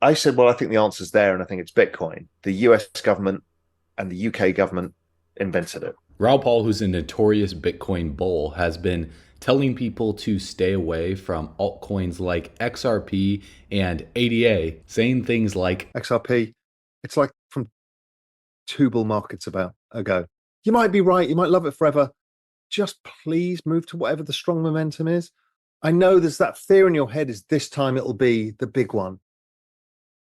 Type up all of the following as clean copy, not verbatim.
I said, well, I think the answer's there, and I think it's Bitcoin. The US government and the UK government invented it. Raoul, who's a notorious Bitcoin bull, has been telling people to stay away from altcoins like XRP and ADA, saying things like XRP, it's like from two bull markets ago. You might be right, you might love it forever. Just please move to whatever the strong momentum is. I know there's that fear in your head is this time it'll be the big one.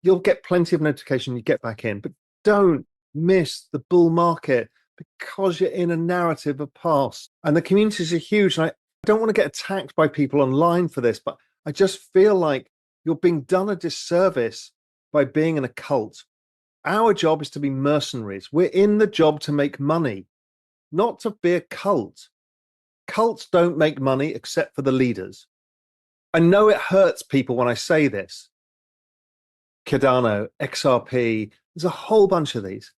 You'll get plenty of notification, you get back in, but don't miss the bull market because you're in a narrative of past. And the communities are huge. And I don't want to get attacked by people online for this, but I just feel like you're being done a disservice by being in a cult. Our job is to be mercenaries. We're in the job to make money, not to be a cult. Cults don't make money except for the leaders. I know it hurts people when I say this. Cardano, XRP, there's a whole bunch of these.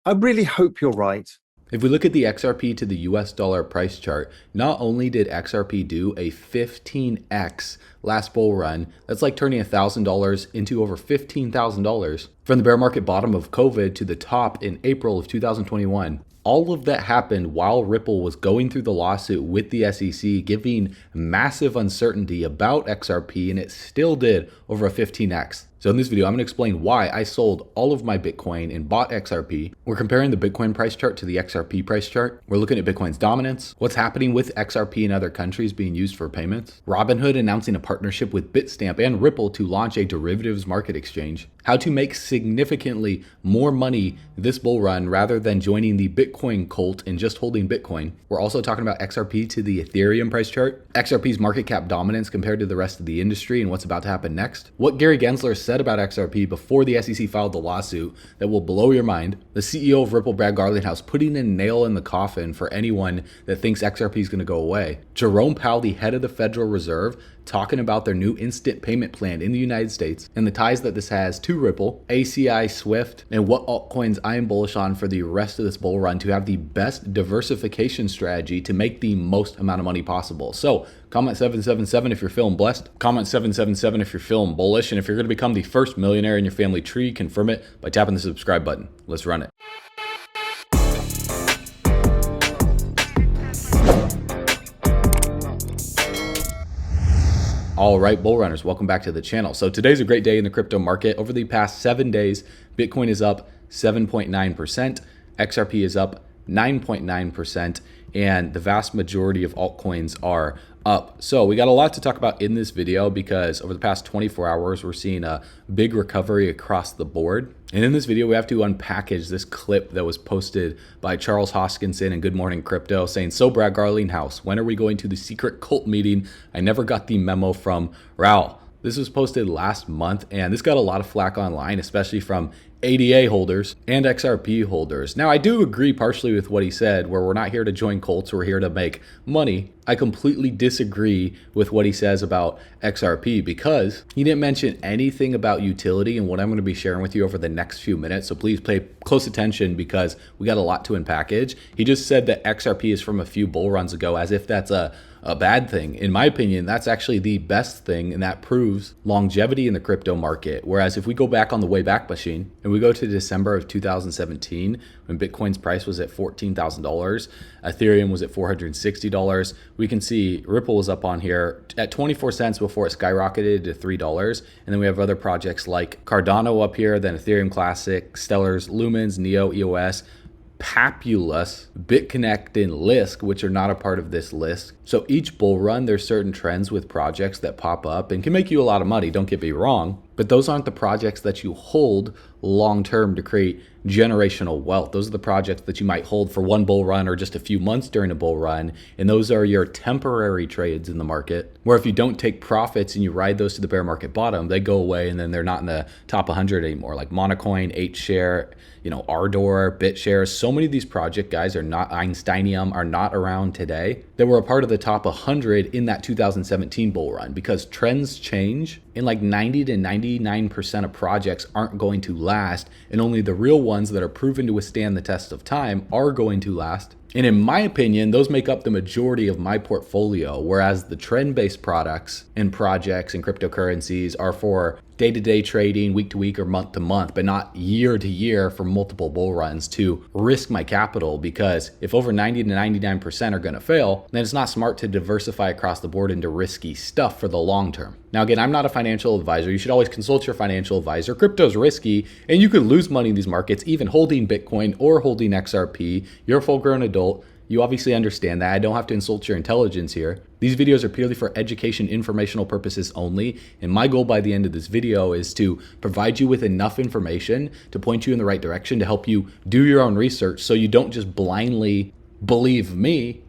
I really hope you're right. if we look at the XRP to the US dollar price chart, not only did XRP do a 15x last bull run, that's like turning $1,000 into over $15,000 from the bear market bottom of COVID to the top in April of 2021. All of that happened while Ripple was going through the lawsuit with the SEC, giving massive uncertainty about XRP, and it still did over a 15x. So in this video, I'm going to explain why I sold all of my Bitcoin and bought XRP. We're comparing the Bitcoin price chart to the XRP price chart. We're looking at Bitcoin's dominance, what's happening with XRP in other countries being used for payments, Robinhood announcing a partnership with Bitstamp and Ripple to launch a derivatives market exchange, how to make significantly more money this bull run rather than joining the Bitcoin cult and just holding Bitcoin. We're also talking about XRP to the Ethereum price chart, XRP's market cap dominance compared to the rest of the industry and what's about to happen next, what Gary Gensler said about XRP before the SEC filed the lawsuit that will blow your mind, the CEO of Ripple, Garlinghouse, putting a nail in the coffin for anyone that thinks XRP is going to go away, Jerome Powell, the head of the Federal Reserve, talking about their new instant payment plan in the United States and the ties that this has to Ripple, ACI, Swift, and what altcoins I am bullish on for the rest of this bull run to have the best diversification strategy to make the most amount of money possible. So comment 777 if you're feeling blessed, comment 777 if you're feeling bullish, and if you're going to become the first millionaire in your family tree, confirm it by tapping the subscribe button. Let's run it. All right, bull runners, welcome back to the channel. So today's a great day in the crypto market. Over the past 7 days, Bitcoin is up 7.9%, XRP is up 9.9%, and the vast majority of altcoins are up. So we got a lot to talk about in this video because over the past 24 hours, we're seeing a big recovery across the board. And in this video, we have to unpackage this clip that was posted by Charles Hoskinson and Good Morning Crypto saying, "So Brad Garlinghouse, when are we going to the secret cult meeting? I never got the memo from Raoul." This was posted last month, and this got a lot of flack online, especially from ADA holders and XRP holders. Now, I do agree partially with what he said, where we're not here to join cults, we're here to make money. I completely disagree with what he says about XRP because he didn't mention anything about utility and what I'm going to be sharing with you over the next few minutes. So please pay close attention because we got a lot to unpackage. He just said that XRP is from a few bull runs ago, as if that's a bad thing. In my opinion, that's actually the best thing, and that proves longevity in the crypto market. Whereas if we go back on the way back machine and we go to December of 2017, when Bitcoin's price was at $14,000, Ethereum was at $460, we can see Ripple was up on here at 24 cents before it skyrocketed to $3. And then we have other projects like Cardano up here, then Ethereum Classic, Stellars, Lumens, Neo, EOS, Populous, BitConnect, and Lisk, which are not a part of this list. So each bull run, there's certain trends with projects that pop up and can make you a lot of money, don't get me wrong, but those aren't the projects that you hold long-term to create generational wealth. Those are the projects that you might hold for one bull run or just a few months during a bull run, and those are your temporary trades in the market, where if you don't take profits and you ride those to the bear market bottom, they go away and then they're not in the top 100 anymore, like Monocoin, 8share, Ardor, BitShares. So many of these project guys are not, Einsteinium, are not around today that were a part of the top 100 in that 2017 bull run, because trends change and like 90 to 99% of projects aren't going to last, and only the real ones that are proven to withstand the test of time are going to last. And in my opinion, those make up the majority of my portfolio, whereas the trend-based products and projects and cryptocurrencies are for day-to-day trading, week to week or month to month, but not year to year for multiple bull runs to risk my capital, because if over 90 to 99% are going to fail, then it's not smart to diversify across the board into risky stuff for the long term. Now, again, I'm not a financial advisor. You should always consult your financial advisor. Crypto's risky, and you could lose money in these markets, even holding Bitcoin or holding XRP. You're a full-grown adult. You obviously understand that. I don't have to insult your intelligence here. These videos are purely for education, informational purposes only. And my goal by the end of this video is to provide you with enough information to point you in the right direction, to help you do your own research so you don't just blindly believe me.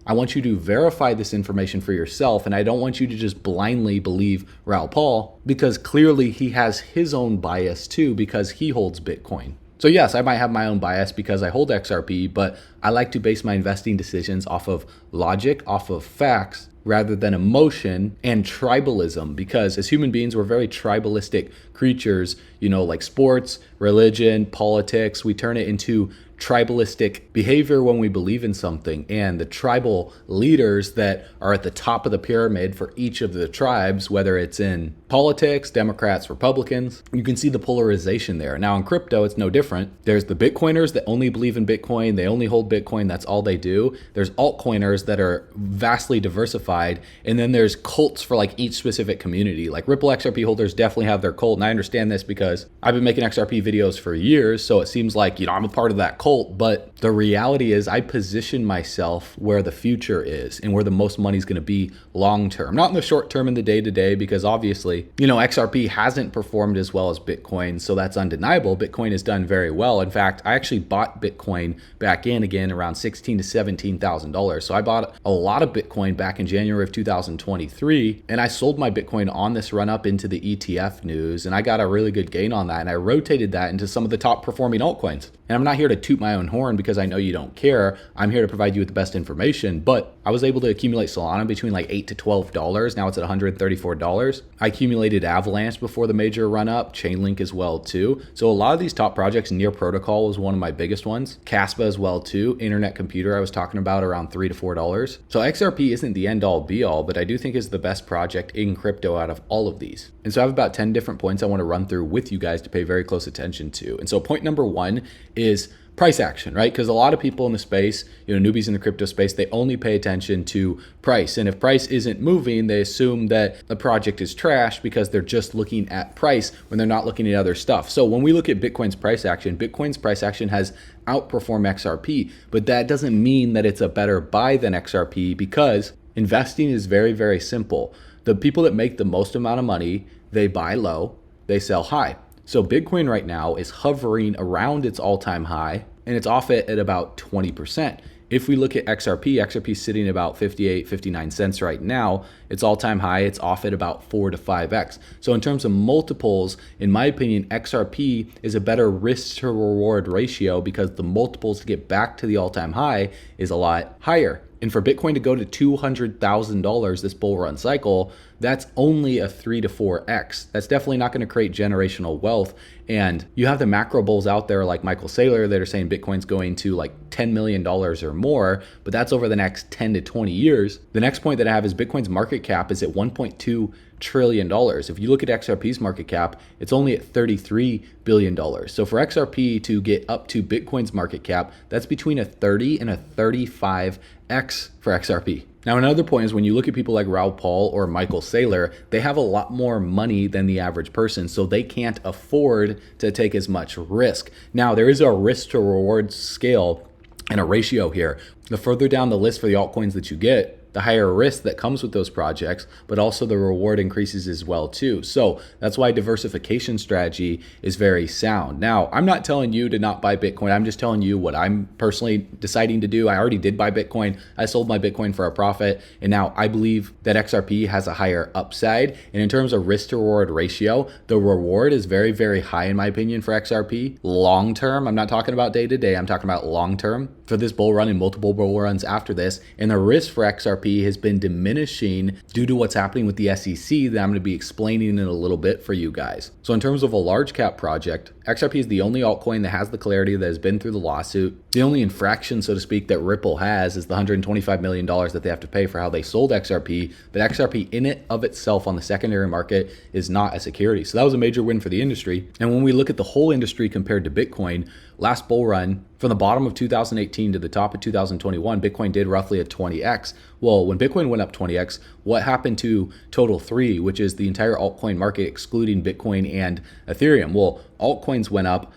I want you to verify this information for yourself, and I don't want you to just blindly believe Raoul, because clearly he has his own bias too, because he holds Bitcoin. So yes, I might have my own bias because I hold XRP, but I like to base my investing decisions off of logic, off of facts, rather than emotion and tribalism, because as human beings, we're very tribalistic creatures, like sports, religion, politics. We turn it into tribalistic behavior when we believe in something, and the tribal leaders that are at the top of the pyramid for each of the tribes, whether it's in politics, Democrats, Republicans, you can see the polarization there. Now in crypto, it's no different. There's the Bitcoiners that only believe in Bitcoin, they only hold Bitcoin, that's all they do. There's altcoiners that are vastly diversified, and then there's cults for like each specific community. Like Ripple XRP holders definitely have their cult, and I understand this because I've been making XRP videos for years, so it seems like I'm a part of that cult. But the reality is I position myself where the future is and where the most money is going to be long term, not in the short term in the day to day, because obviously, XRP hasn't performed as well as Bitcoin. So that's undeniable. Bitcoin has done very well. In fact, I actually bought Bitcoin back in again around $16,000 to $17,000. So I bought a lot of Bitcoin back in January of 2023, and I sold my Bitcoin on this run up into the ETF news, and I got a really good gain on that. And I rotated that into some of the top performing altcoins. And I'm not here to toot my own horn because I know you don't care. I'm here to provide you with the best information, but I was able to accumulate Solana between like $8 to $12. Now it's at $134. I accumulated Avalanche before the major run up, Chainlink as well too. So a lot of these top projects, Near Protocol was one of my biggest ones, Caspa as well too, Internet Computer I was talking about around $3 to $4. So XRP isn't the end all be all, but I do think is the best project in crypto out of all of these. And so I have about 10 different points I want to run through with you guys to pay very close attention to. And so point number one is price action, right? Because a lot of people in the space, newbies in the crypto space, they only pay attention to price. And if price isn't moving, they assume that the project is trash because they're just looking at price when they're not looking at other stuff. So when we look at Bitcoin's price action has outperformed XRP, but that doesn't mean that it's a better buy than XRP, because investing is very, very simple. The people that make the most amount of money, they buy low, they sell high. So Bitcoin right now is hovering around its all-time high, and it's off it at about 20%. If we look at XRP is sitting at about 58, 59 cents right now. Its all-time high, it's off at about 4 to 5x. So in terms of multiples, in my opinion, XRP is a better risk to reward ratio because the multiples to get back to the all-time high is a lot higher. And for Bitcoin to go to $200,000 this bull run cycle, that's only a 3 to 4x. That's definitely not going to create generational wealth. And you have the macro bulls out there like Michael Saylor that are saying Bitcoin's going to like $10 million or more, but that's over the next 10 to 20 years. The next point that I have is Bitcoin's market cap is at $1.2 trillion. If you look at XRP's market cap, it's only at $33 billion. So for XRP to get up to Bitcoin's market cap, that's between a 30 and a 35x for XRP. Now, another point is when you look at people like Raoul or Michael Saylor, they have a lot more money than the average person, so they can't afford to take as much risk. Now, there is a risk to reward scale and a ratio here. The further down the list for the altcoins that you get, the higher risk that comes with those projects, but also the reward increases as well too. So that's why diversification strategy is very sound. Now, I'm not telling you to not buy Bitcoin. I'm just telling you what I'm personally deciding to do. I already did buy Bitcoin. I sold my Bitcoin for a profit. And now I believe that XRP has a higher upside. And in terms of risk to reward ratio, the reward is very, very high in my opinion for XRP. Long term, I'm not talking about day to day. I'm talking about long term for this bull run and multiple bull runs after this. And the risk for XRP has been diminishing due to what's happening with the SEC that I'm going to be explaining in a little bit for you guys. So in terms of a large cap project, XRP is the only altcoin that has the clarity that has been through the lawsuit. The only infraction, so to speak, that Ripple has is the $125 million that they have to pay for how they sold XRP. But XRP in it of itself on the secondary market is not a security. So that was a major win for the industry. And when we look at the whole industry compared to Bitcoin, last bull run, from the bottom of 2018 to the top of 2021, Bitcoin did roughly a 20x. Well, when Bitcoin went up 20x, what happened to total 3, which is the entire altcoin market excluding Bitcoin and Ethereum? Well, altcoins went up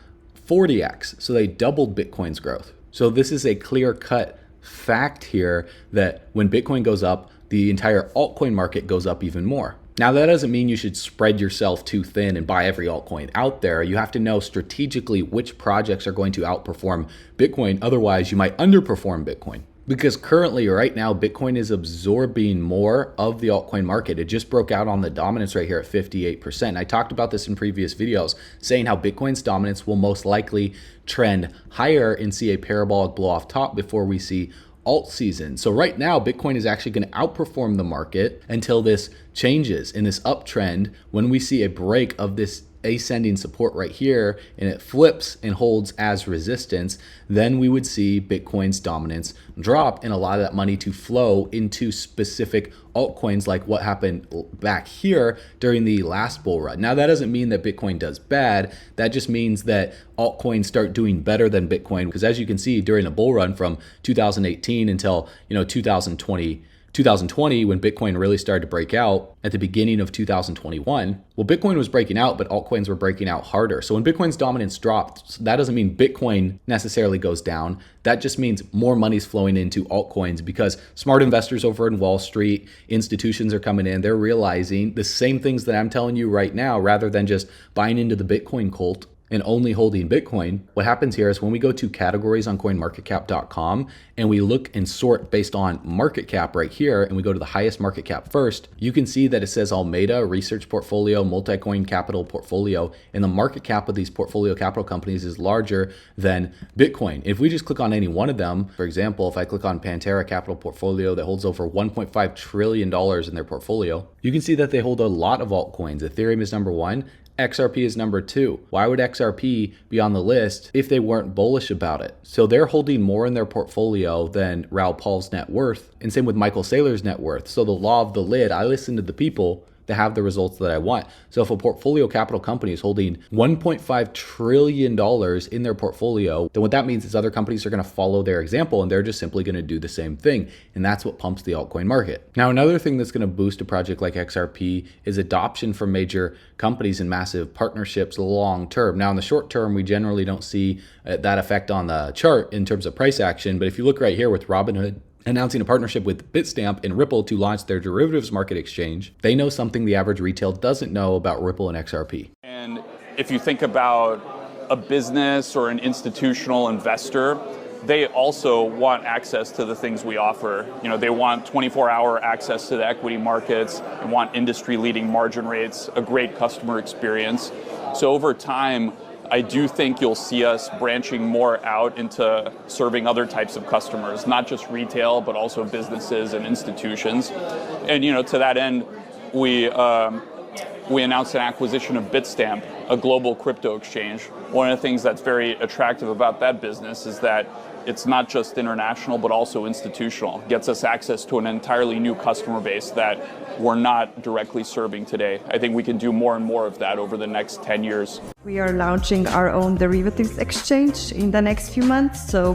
40x, so they doubled Bitcoin's growth. So this is a clear-cut fact here that when Bitcoin goes up, the entire altcoin market goes up even more. Now, that doesn't mean you should spread yourself too thin and buy every altcoin out there. You have to know strategically which projects are going to outperform Bitcoin. Otherwise, you might underperform Bitcoin. Because currently, right now, Bitcoin is absorbing more of the altcoin market. It just broke out on the dominance right here at 58%. I talked about this in previous videos, saying how Bitcoin's dominance will most likely trend higher and see a parabolic blow off top before we see alt season. So right now, Bitcoin is actually going to outperform the market until this changes in this uptrend. When we see a break of this ascending support right here and it flips and holds as resistance, then we would see Bitcoin's dominance drop and a lot of that money to flow into specific altcoins like what happened back here during the last bull run. Now, that doesn't mean that Bitcoin does bad. That just means that altcoins start doing better than Bitcoin, because as you can see during the bull run from 2018 until 2020, when Bitcoin really started to break out at the beginning of 2021, well, Bitcoin was breaking out, but altcoins were breaking out harder. So when Bitcoin's dominance dropped, that doesn't mean Bitcoin necessarily goes down. That just means more money's flowing into altcoins because smart investors over in Wall Street, institutions are coming in. They're realizing the same things that I'm telling you right now, rather than just buying into the Bitcoin cult and only holding Bitcoin. What happens here is when we go to categories on coinmarketcap.com and we look and sort based on market cap right here, and we go to the highest market cap first, you can see that it says Almeida, Research Portfolio, Multicoin Capital Portfolio, and the market cap of these portfolio capital companies is larger than Bitcoin. If we just click on any one of them, for example, if I click on Pantera Capital Portfolio that holds over $1.5 trillion in their portfolio, you can see that they hold a lot of altcoins. Ethereum is number 1. XRP is number 2. Why would XRP be on the list if they weren't bullish about it? So they're holding more in their portfolio than Raoul Paul's net worth, and same with Michael Saylor's net worth. So the law of the lid, I listen to the people that have the results that I want. So if a portfolio capital company is holding $1.5 trillion in their portfolio, then what that means is other companies are going to follow their example and they're just simply going to do the same thing. And that's what pumps the altcoin market. Now, another thing that's going to boost a project like XRP is adoption from major companies and massive partnerships long term. Now, in the short term, we generally don't see that effect on the chart in terms of price action. But if you look right here with Robinhood announcing a partnership with Bitstamp and Ripple to launch their derivatives market exchange, they know something the average retail doesn't know about Ripple and XRP. And if you think about a business or an institutional investor, they also want access to the things we offer. They want 24-hour access to the equity markets, they want industry-leading margin rates, a great customer experience. So over time, I do think you'll see us branching more out into serving other types of customers, not just retail, but also businesses and institutions. And to that end, we announced an acquisition of Bitstamp, a global crypto exchange. One of the things that's very attractive about that business is that it's not just international, but also institutional. It gets us access to an entirely new customer base that we're not directly serving today. I think we can do more and more of that over the next 10 years. We are launching our own derivatives exchange in the next few months, so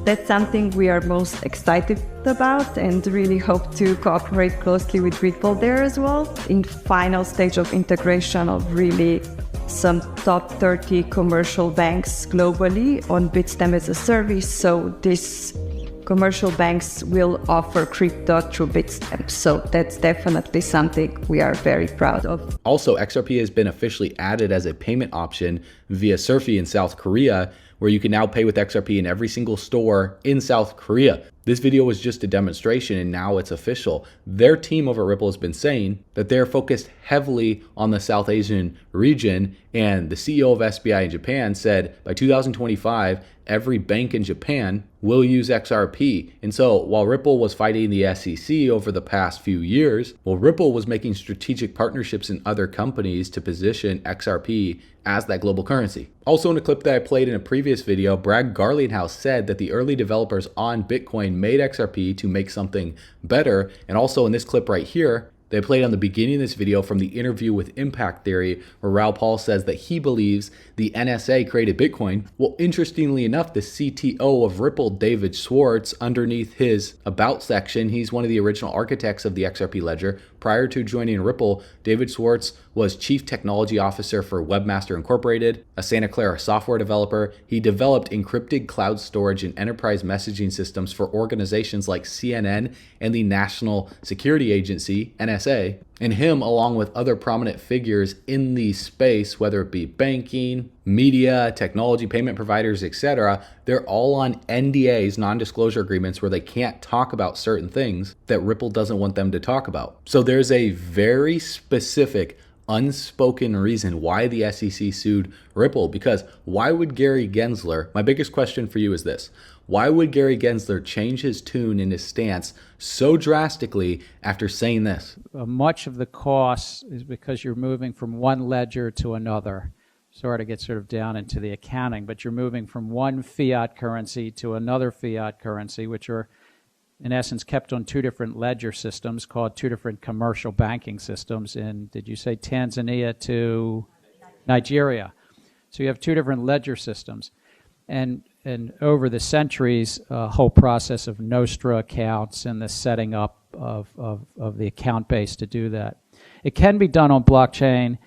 that's something we are most excited about and really hope to cooperate closely with Ripple there as well. In final stage of integration of really some top 30 commercial banks globally on Bitstamp as a service. So these commercial banks will offer crypto through Bitstamp. So that's definitely something we are very proud of. Also, XRP has been officially added as a payment option via Surfy in South Korea, where you can now pay with XRP in every single store in South Korea. This video was just a demonstration and now it's official. Their team over at Ripple has been saying that they're focused heavily on the South Asian region, and the CEO of SBI in Japan said by 2025, every bank in Japan will use XRP. And so while Ripple was fighting the SEC over the past few years, Ripple was making strategic partnerships in other companies to position XRP as that global currency. Also, in a clip that I played in a previous video, Brad Garlinghouse said that the early developers on Bitcoin made XRP to make something better. And also in this clip right here, they played on the beginning of this video from the interview with Impact Theory, where Raoul says that he believes the NSA created Bitcoin. Well, interestingly enough, the CTO of Ripple, David Schwartz, underneath his About section, he's one of the original architects of the XRP ledger. Prior to joining Ripple, David Schwartz was Chief Technology Officer for Webmaster Incorporated, a Santa Clara software developer. He developed encrypted cloud storage and enterprise messaging systems for organizations like CNN and the National Security Agency, NSA. And him, along with other prominent figures in the space, whether it be banking, media, technology, payment providers, etc., they're all on NDAs, non-disclosure agreements, where they can't talk about certain things that Ripple doesn't want them to talk about. So there's a very specific unspoken reason why the SEC sued Ripple, because why would Gary Gensler, my biggest question for you is this, why would Gary Gensler change his tune and his stance so drastically after saying this? Much of the cost is because you're moving from one ledger to another. Sorry to get sort of down into the accounting, but you're moving from one fiat currency to another fiat currency, which are in essence kept on two different ledger systems called two different commercial banking systems in, did you say Tanzania to Nigeria? So you have two different ledger systems. And over the centuries, a whole process of Nostra accounts and the setting up of the account base to do that. It can be done on blockchain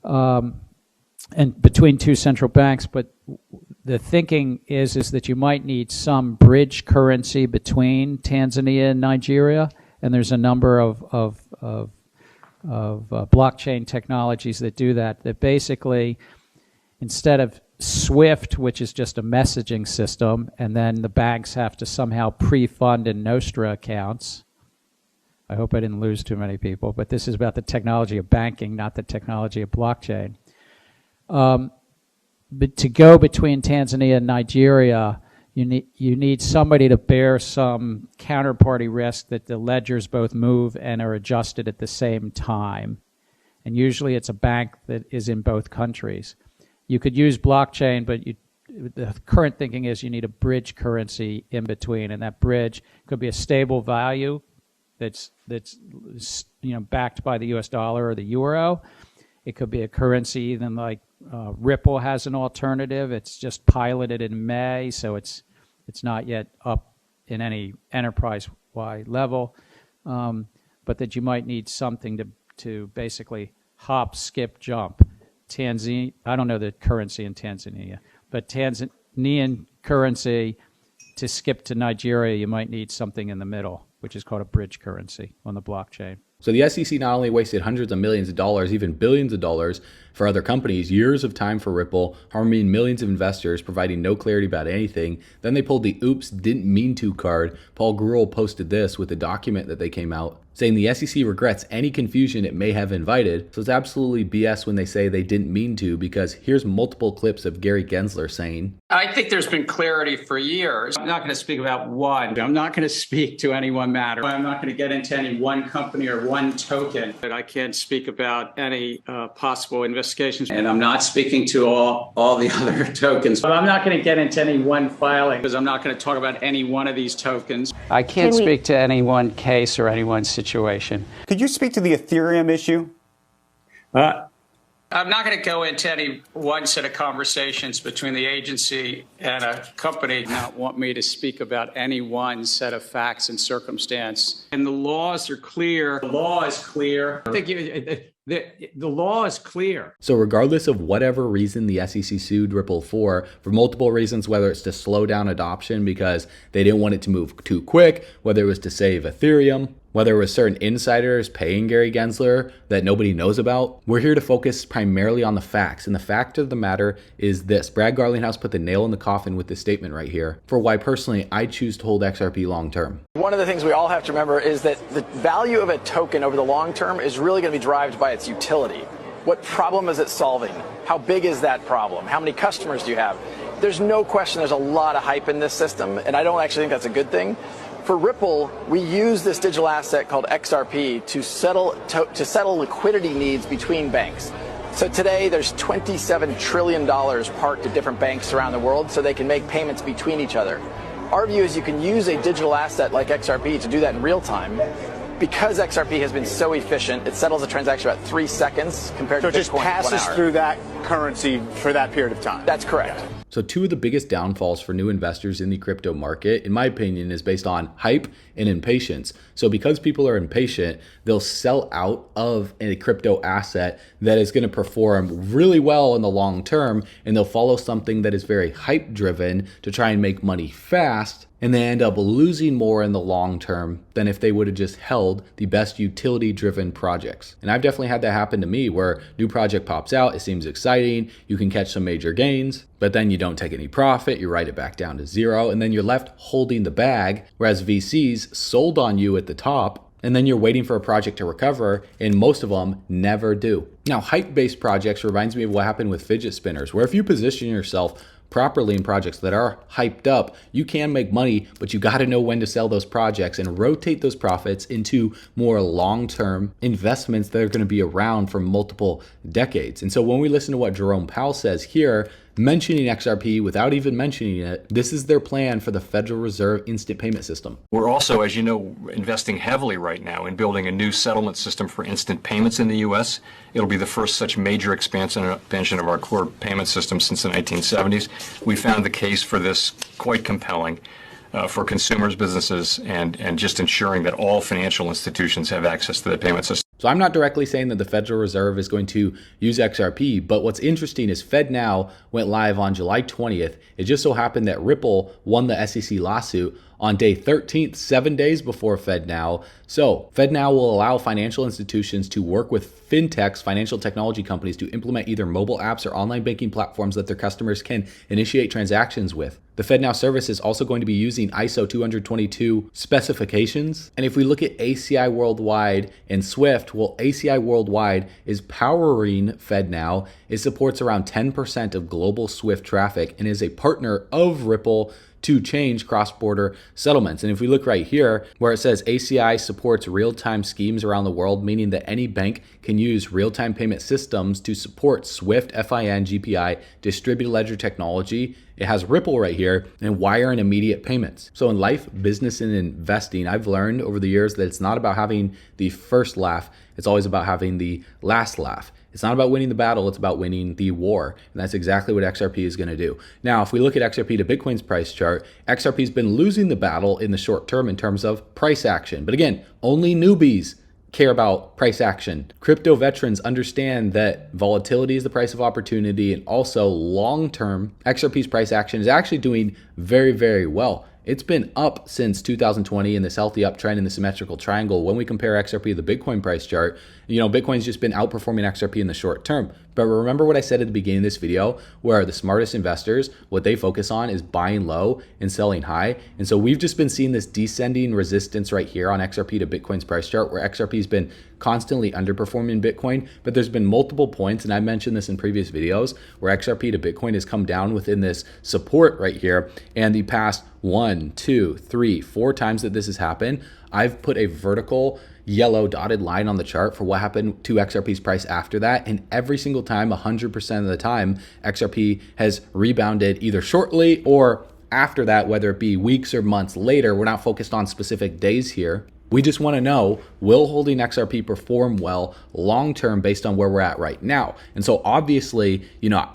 and between two central banks, but the thinking is that you might need some bridge currency between Tanzania and Nigeria, and there's a number of blockchain technologies that do that. That basically, instead of SWIFT, which is just a messaging system, and then the banks have to somehow pre-fund in Nostra accounts. I hope I didn't lose too many people, but this is about the technology of banking, not the technology of blockchain. But to go between Tanzania and Nigeria, you need somebody to bear some counterparty risk that the ledgers both move and are adjusted at the same time. And usually it's a bank that is in both countries. You could use blockchain, but the current thinking is you need a bridge currency in between, and that bridge could be a stable value that's backed by the U.S. dollar or the euro. It could be a currency even like Ripple has an alternative. It's just piloted in May, so it's not yet up in any enterprise-wide level, but that you might need something to basically hop, skip, jump. Tanzania, I don't know the currency in Tanzania, but Tanzanian currency to skip to Nigeria, you might need something in the middle, which is called a bridge currency on the blockchain. So the SEC not only wasted hundreds of millions of dollars, even billions of dollars for other companies, years of time for Ripple, harming millions of investors, providing no clarity about anything. Then they pulled the oops, didn't mean to card. Paul Grewal posted this with a document that they came out saying the SEC regrets any confusion it may have invited. So it's absolutely BS when they say they didn't mean to, because here's multiple clips of Gary Gensler saying, I think there's been clarity for years. I'm not going to speak about one. I'm not going to speak to any one matter. I'm not going to get into any one company or one token. But I can't speak about any possible investigations. And I'm not speaking to all the other tokens. But I'm not going to get into any one filing because I'm not going to talk about any one of these tokens. I can't speak to any one case or any one situation. Could you speak to the Ethereum issue? I'm not going to go into any one set of conversations between the agency and a company. Not want me to speak about any one set of facts and circumstance. And the laws are clear. The law is clear. I think the law is clear. So regardless of whatever reason the SEC sued Ripple for multiple reasons, whether it's to slow down adoption because they didn't want it to move too quick, whether it was to save Ethereum, whether it was certain insiders paying Gary Gensler that nobody knows about, we're here to focus primarily on the facts. And the fact of the matter is this. Brad Garlinghouse put the nail in the coffin with this statement right here for why personally I choose to hold XRP long term. One of the things we all have to remember is that the value of a token over the long term is really going to be derived by its utility. What problem is it solving? How big is that problem? How many customers do you have? There's no question there's a lot of hype in this system, and I don't actually think that's a good thing. For Ripple, we use this digital asset called XRP to settle liquidity needs between banks. So today there's $27 trillion parked at different banks around the world so they can make payments between each other. Our view is you can use a digital asset like XRP to do that in real time. Because XRP has been so efficient, it settles a transaction about 3 seconds compared to Bitcoin. So it just passes through that currency for that period of time. That's correct. So two of the biggest downfalls for new investors in the crypto market, in my opinion, is based on hype and impatience. So because people are impatient, they'll sell out of a crypto asset that is going to perform really well in the long term, and they'll follow something that is very hype driven to try and make money fast, and they end up losing more in the long term than if they would have just held the best utility driven projects. And I've definitely had that happen to me, where new project pops out, it seems exciting, you can catch some major gains, but then you don't take any profit, you write it back down to zero, and then you're left holding the bag, whereas VCs sold on you at the top, and then you're waiting for a project to recover, and most of them never do. Now, hype-based projects reminds me of what happened with fidget spinners, where if you position yourself properly in projects that are hyped up, you can make money, but you got to know when to sell those projects and rotate those profits into more long-term investments that are going to be around for multiple decades. And so when we listen to what Jerome Powell says here, mentioning XRP without even mentioning it, this is their plan for the Federal Reserve instant payment system. We're also, as you know, investing heavily right now in building a new settlement system for instant payments in the U.S. It'll be the first such major expansion of our core payment system since the 1970s. We found the case for this quite compelling for consumers, businesses, and just ensuring that all financial institutions have access to the payment system. So I'm not directly saying that the Federal Reserve is going to use XRP, but what's interesting is FedNow went live on July 20th. It just so happened that Ripple won the SEC lawsuit on day 13th, 7 days before FedNow. So FedNow will allow financial institutions to work with fintechs, financial technology companies, to implement either mobile apps or online banking platforms that their customers can initiate transactions with. The FedNow service is also going to be using ISO 20022 specifications. And if we look at ACI Worldwide and Swift, well, ACI Worldwide is powering FedNow. It supports around 10% of global Swift traffic and is a partner of Ripple to change cross-border settlements. And if we look right here where it says ACI supports real-time schemes around the world, meaning that any bank can use real-time payment systems to support Swift, FIN, GPI, distributed ledger technology. It has Ripple right here and wire and immediate payments. So in life, business, and investing, I've learned over the years that it's not about having the first laugh. It's always about having the last laugh. It's not about winning the battle, it's about winning the war. And that's exactly what XRP is going to do. Now, if we look at XRP to Bitcoin's price chart, XRP's been losing the battle in the short term in terms of price action. But again, only newbies care about price action. Crypto veterans understand that volatility is the price of opportunity, and also long-term, XRP's price action is actually doing very, very well. It's been up since 2020 in this healthy uptrend in the symmetrical triangle. When we compare XRP to the Bitcoin price chart, Bitcoin's just been outperforming XRP in the short term. But remember what I said at the beginning of this video, where the smartest investors, what they focus on is buying low and selling high. And so we've just been seeing this descending resistance right here on XRP to Bitcoin's price chart, where XRP has been constantly underperforming Bitcoin. But there's been multiple points, and I mentioned this in previous videos, where XRP to Bitcoin has come down within this support right here. And the past 1, 2, 3, 4 times that this has happened, I've put a vertical yellow dotted line on the chart for what happened to XRP's price after that. And every single time, 100% of the time, XRP has rebounded either shortly or after that, whether it be weeks or months later. We're not focused on specific days here. We just want to know, will holding XRP perform well long-term based on where we're at right now? And so obviously,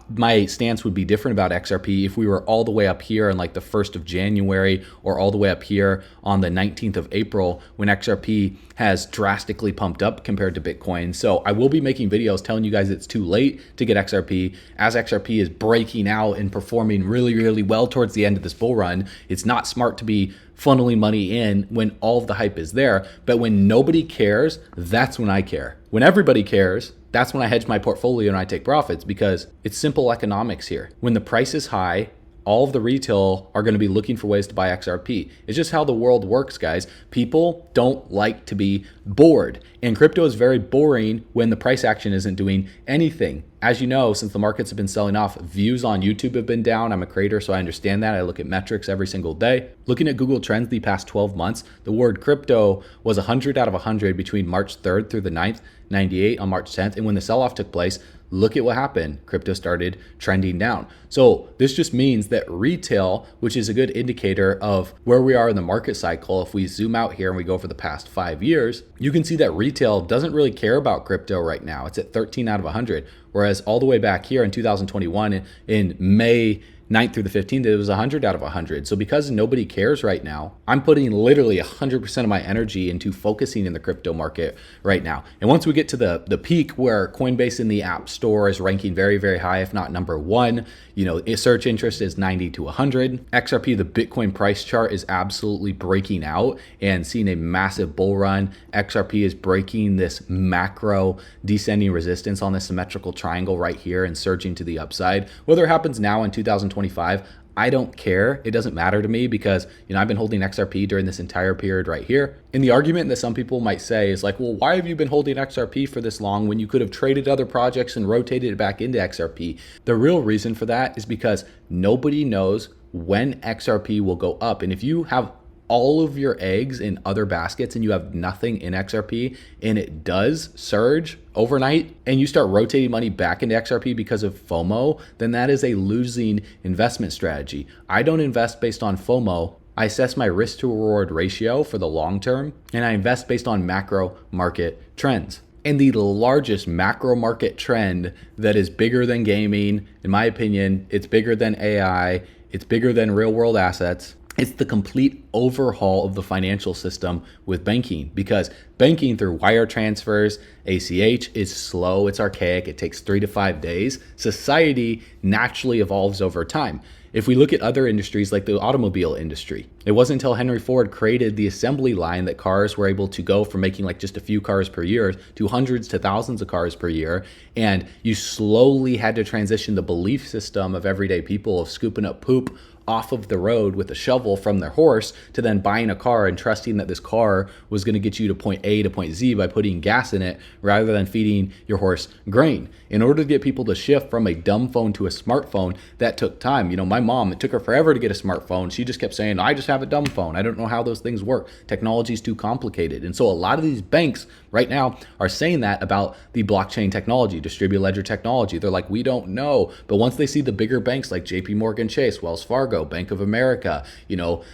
my stance would be different about XRP if we were all the way up here on like the 1st of January or all the way up here on the 19th of April when XRP has drastically pumped up compared to Bitcoin. So I will be making videos telling you guys it's too late to get XRP. As XRP is breaking out and performing really, really well towards the end of this bull run, it's not smart to be funneling money in when all of the hype is there. But when nobody cares, that's when I care. When everybody cares, that's when I hedge my portfolio and I take profits, because it's simple economics here. When the price is high, all of the retail are going to be looking for ways to buy XRP. It's just how the world works, guys. People don't like to be bored. And crypto is very boring when the price action isn't doing anything. As you know, since the markets have been selling off, views on YouTube have been down. I'm a creator, so I understand that. I look at metrics every single day. Looking at Google Trends the past 12 months, the word crypto was 100 out of 100 between March 3rd through the 9th, 98 on March 10th. And when the sell-off took place, look at what happened. Crypto started trending down. So this just means that retail, which is a good indicator of where we are in the market cycle, if we zoom out here and we go for the past 5 years, you can see that retail doesn't really care about crypto right now. It's at 13 out of 100. Whereas all the way back here in 2021, in May 9th through the 15th, it was 100 out of 100. So because nobody cares right now, I'm putting literally 100% of my energy into focusing in the crypto market right now. And once we get to the peak where Coinbase in the App Store is ranking very, very high, if not number one, search interest is 90 to 100. XRP, the Bitcoin price chart, is absolutely breaking out and seeing a massive bull run. XRP is breaking this macro descending resistance on this symmetrical triangle right here and surging to the upside. Whether it happens now in 2025, I don't care. It doesn't matter to me because, I've been holding XRP during this entire period right here. And the argument that some people might say is like, well, why have you been holding XRP for this long when you could have traded other projects and rotated it back into XRP? The real reason for that is because nobody knows when XRP will go up. And if you have all of your eggs in other baskets and you have nothing in XRP and it does surge overnight and you start rotating money back into XRP because of FOMO, then that is a losing investment strategy. I don't invest based on FOMO. I assess my risk to reward ratio for the long term, and I invest based on macro market trends. And the largest macro market trend that is bigger than gaming, in my opinion, it's bigger than AI, it's bigger than real world assets. It's the complete overhaul of the financial system with banking, because banking through wire transfers, ACH, is slow, it's archaic, it takes 3 to 5 days. Society naturally evolves over time. If we look at other industries like the automobile industry, it wasn't until Henry Ford created the assembly line that cars were able to go from making like just a few cars per year to hundreds to thousands of cars per year. And you slowly had to transition the belief system of everyday people of scooping up poop off of the road with a shovel from their horse to then buying a car and trusting that this car was going to get you to point A to point Z by putting gas in it rather than feeding your horse grain. In order to get people to shift from a dumb phone to a smartphone, that took time. My mom, it took her forever to get a smartphone. She just kept saying, I just have a dumb phone. I don't know how those things work. Technology is too complicated. And so a lot of these banks right now are saying that about the blockchain technology, distributed ledger technology. They're like, we don't know. But once they see the bigger banks like JP Morgan Chase, Wells Fargo, Bank of America,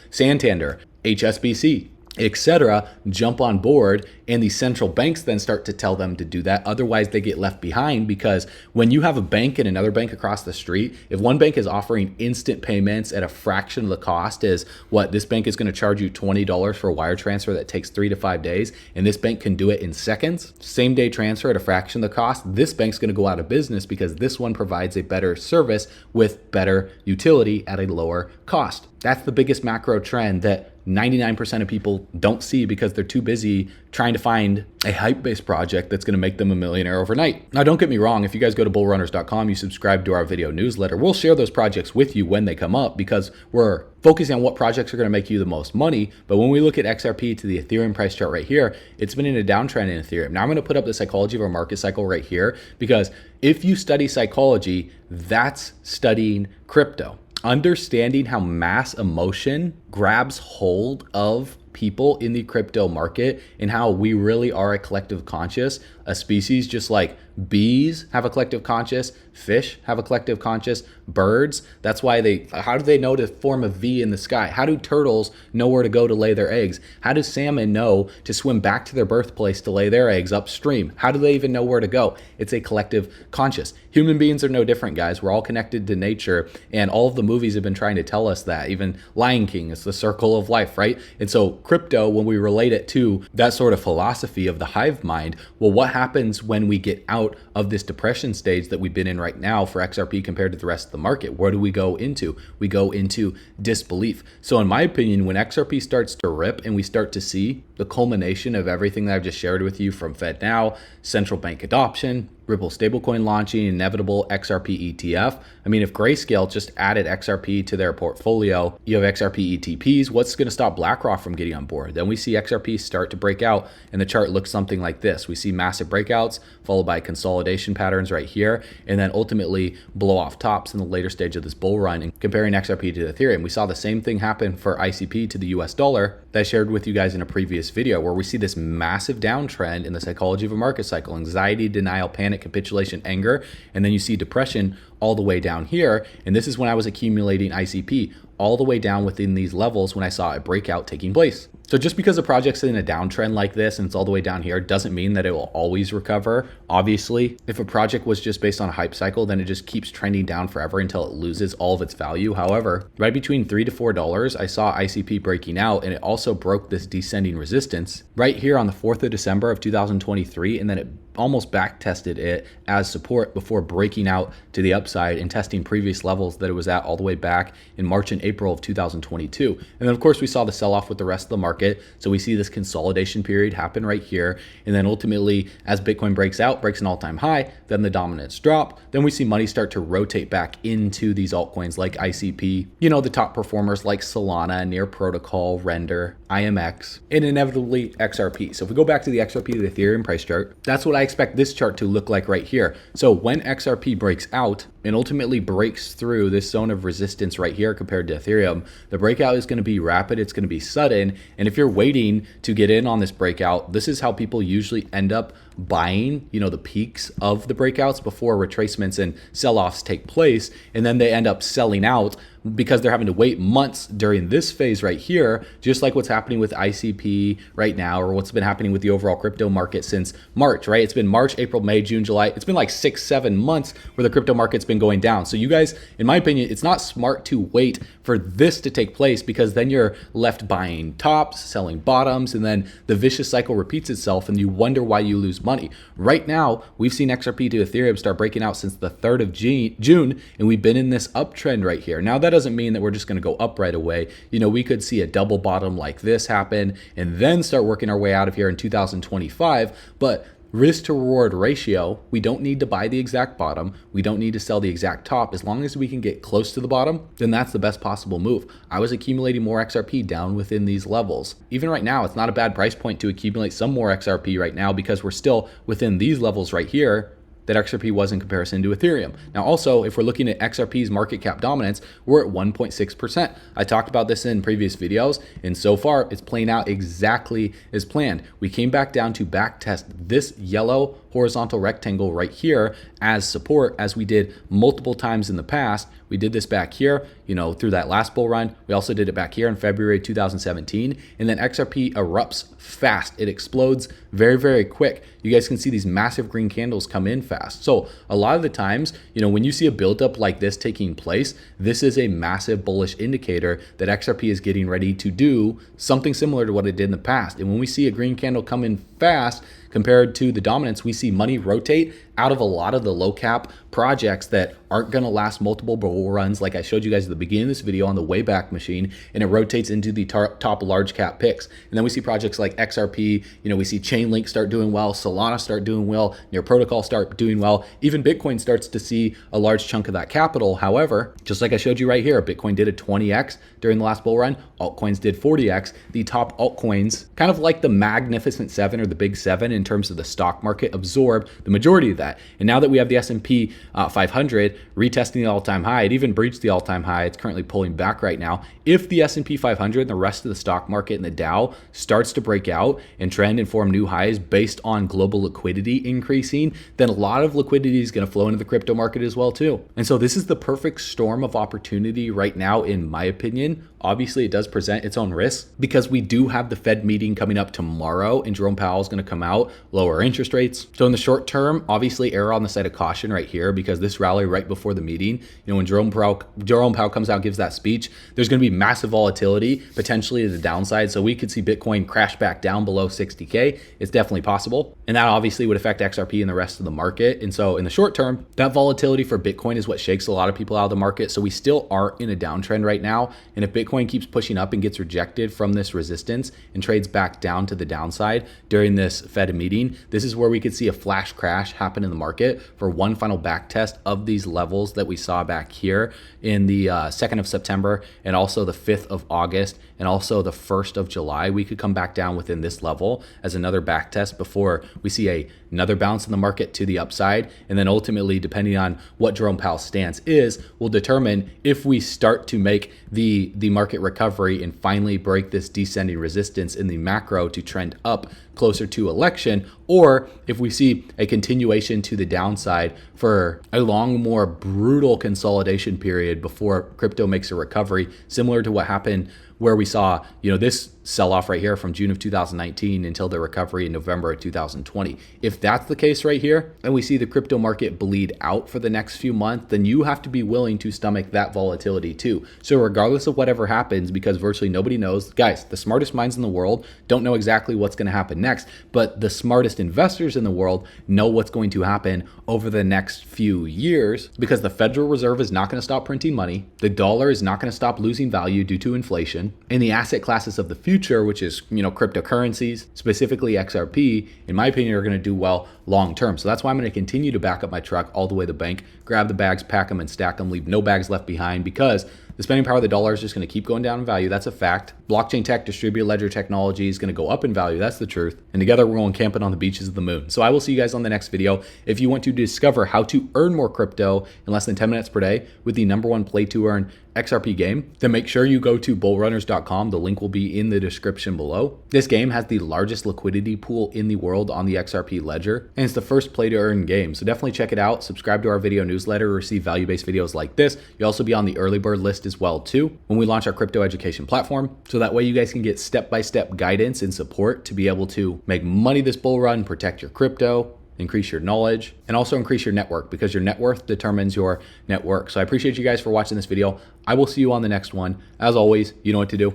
Santander, HSBC, etc., jump on board, and the central banks then start to tell them to do that. Otherwise, they get left behind, because when you have a bank and another bank across the street, if one bank is offering instant payments at a fraction of the cost as what this bank is going to charge you $20 for a wire transfer that takes 3 to 5 days, and this bank can do it in seconds, same day transfer at a fraction of the cost, this bank's going to go out of business because this one provides a better service with better utility at a lower cost. That's the biggest macro trend that 99% of people don't see because they're too busy trying to find a hype-based project that's going to make them a millionaire overnight. Now, don't get me wrong. If you guys go to bullrunners.com, you subscribe to our video newsletter, we'll share those projects with you when they come up, because we're focusing on what projects are going to make you the most money. But when we look at XRP to the Ethereum price chart right here, it's been in a downtrend in Ethereum. Now I'm going to put up the psychology of our market cycle right here, because if you study psychology, that's studying crypto. Understanding how mass emotion grabs hold of people in the crypto market and how we really are a collective conscious, a species, just like bees have a collective conscious, fish have a collective conscious, birds. That's why how do they know to form a V in the sky? How do turtles know where to go to lay their eggs? How do salmon know to swim back to their birthplace to lay their eggs upstream? How do they even know where to go? It's a collective conscious. Human beings are no different, guys. We're all connected to nature, and all of the movies have been trying to tell us that. Even Lion King, it's the circle of life, right? And so crypto, when we relate it to that sort of philosophy of the hive mind, well, what happens when we get out of this depression stage that we've been in right now for XRP compared to the rest of the market? Where do we go into? We go into disbelief. So in my opinion, when XRP starts to rip and we start to see the culmination of everything that I've just shared with you, from Fed Now, central bank adoption, Ripple stablecoin launching, inevitable XRP ETF. I mean, if Grayscale just added XRP to their portfolio, you have XRP ETPs, what's going to stop BlackRock from getting on board? Then we see XRP start to break out, and the chart looks something like this. We see massive breakouts followed by consolidation patterns right here, and then ultimately blow off tops in the later stage of this bull run. And comparing XRP to Ethereum, we saw the same thing happen for ICP to the US dollar that I shared with you guys in a previous video, where we see this massive downtrend in the psychology of a market cycle: anxiety, denial, panic, capitulation, anger, and then you see depression all the way down here. And this is when I was accumulating ICP, all the way down within these levels when I saw a breakout taking place. So just because a project's in a downtrend like this and it's all the way down here doesn't mean that it will always recover. Obviously, if a project was just based on a hype cycle, then it just keeps trending down forever until it loses all of its value. However, right between $3 to $4, I saw ICP breaking out, and it also broke this descending resistance right here on the 4th of December of 2023, and then it almost back tested it as support before breaking out to the upside and testing previous levels that it was at all the way back in March and April of 2022. And then of course we saw the sell-off with the rest of the market. So we see this consolidation period happen right here. And then ultimately, as Bitcoin breaks out, breaks an all-time high, then the dominance drop, then we see money start to rotate back into these altcoins like ICP, you know, the top performers like Solana, Near Protocol, Render, IMX, and inevitably XRP. So if we go back to the XRP to the Ethereum price chart, that's what I expect this chart to look like right here. So when XRP breaks out and ultimately breaks through this zone of resistance right here compared to Ethereum, the breakout is going to be rapid, it's going to be sudden. And if you're waiting to get in on this breakout, this is how people usually end up buying, you know, the peaks of the breakouts before retracements and sell-offs take place, and then they end up selling out because they're having to wait months during this phase right here, just like what's happening with ICP right now, or what's been happening with the overall crypto market since March, right? It's been March, April, May, June, July. It's been like 6-7 months where the crypto market's been going down. So you guys, in my opinion, it's not smart to wait for this to take place, because then you're left buying tops, selling bottoms, and then the vicious cycle repeats itself and you wonder why you lose money. Right now, we've seen XRP to Ethereum start breaking out since the 3rd of June, and we've been in this uptrend right here. Now, that doesn't mean that we're just going to go up right away. You know, we could see a double bottom like this happen and then start working our way out of here in 2025. But risk to reward ratio, we don't need to buy the exact bottom. We don't need to sell the exact top. As long as we can get close to the bottom, then that's the best possible move. I was accumulating more XRP down within these levels. Even right now, it's not a bad price point to accumulate some more XRP right now, because we're still within these levels right here that XRP was in comparison to Ethereum. Now also, if we're looking at XRP's market cap dominance, we're at 1.6%. I talked about this in previous videos, and so far it's playing out exactly as planned. We came back down to back test this yellow horizontal rectangle right here as support, as we did multiple times in the past. We did this back here, you know, through that last bull run. We also did it back here in February 2017. And then XRP erupts fast. It explodes very, very quick. You guys can see these massive green candles come in fast. So a lot of the times, you know, when you see a buildup like this taking place, this is a massive bullish indicator that XRP is getting ready to do something similar to what it did in the past. And when we see a green candle come in fast compared to the dominance, we see money rotate out of a lot of the low cap projects that aren't going to last multiple bull runs, like I showed you guys at the beginning of this video on the Wayback Machine, and it rotates into the top large cap picks. And then we see projects like XRP, you know, we see Chainlink start doing well, Solana start doing well, Near Protocol start doing well, even Bitcoin starts to see a large chunk of that capital. However, just like I showed you right here, Bitcoin did a 20x during the last bull run, altcoins did 40x. The top altcoins, kind of like the Magnificent Seven or the Big Seven in terms of the stock market, absorb the majority of that. And now that we have the S&P 500 retesting the all-time high, it even breached the all-time high. It's currently pulling back right now. If the S&P 500 and the rest of the stock market and the Dow starts to break out and trend and form new highs based on global liquidity increasing, then a lot of liquidity is going to flow into the crypto market as well too. And so this is the perfect storm of opportunity right now, in my opinion. Obviously, it does present its own risks, because we do have the Fed meeting coming up tomorrow, and Jerome Powell is going to come out, lower interest rates. So in the short term, obviously err on the side of caution right here, because this rally right right before the meeting. When Jerome Powell comes out, gives that speech, there's going to be massive volatility, potentially to the downside. So we could see Bitcoin crash back down below 60K. It's definitely possible. And that obviously would affect XRP and the rest of the market. And so in the short term, that volatility for Bitcoin is what shakes a lot of people out of the market. So we still aren't in a downtrend right now. And if Bitcoin keeps pushing up and gets rejected from this resistance and trades back down to the downside during this Fed meeting, this is where we could see a flash crash happen in the market for one final back test of these levels that we saw back here in the 2nd of September and also the 5th of August and also the 1st of July. We could come back down within this level as another back test before we see another bounce in the market to the upside. And then ultimately, depending on what Jerome Powell's stance is, will determine if we start to make the market recovery and finally break this descending resistance in the macro to trend up closer to election, or if we see a continuation to the downside for a long, more brutal consolidation period before crypto makes a recovery, similar to what happened where we saw, this sell-off right here from June of 2019 until the recovery in November of 2020. If that's the case right here, and we see the crypto market bleed out for the next few months, then you have to be willing to stomach that volatility too. So regardless of whatever happens, because virtually nobody knows, guys, the smartest minds in the world don't know exactly what's going to happen next, but the smartest investors in the world know what's going to happen over the next few years, because the Federal Reserve is not going to stop printing money. The dollar is not going to stop losing value due to inflation. And the asset classes of the future, which is, cryptocurrencies, specifically XRP, in my opinion, are going to do well long term. So that's why I'm going to continue to back up my truck all the way to the bank, grab the bags, pack them and stack them, leave no bags left behind, because the spending power of the dollar is just going to keep going down in value. That's a fact. Blockchain tech, distributed ledger technology is going to go up in value. That's the truth. And together we're going camping on the beaches of the moon. So I will see you guys on the next video. If you want to discover how to earn more crypto in less than 10 minutes per day with the #1 play to earn XRP game, then make sure you go to bullrunners.com. The link will be in the description below. This game has the largest liquidity pool in the world on the XRP ledger, and it's the first play to earn game. So definitely check it out. Subscribe to our video newsletter to receive value-based videos like this. You'll also be on the early bird list as well too when we launch our crypto education platform. So that way you guys can get step-by-step guidance and support to be able to make money this bull run, protect your crypto, increase your knowledge, and also increase your network, because your net worth determines your net worth. So I appreciate you guys for watching this video. I will see you on the next one. As always, you know what to do.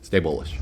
Stay bullish.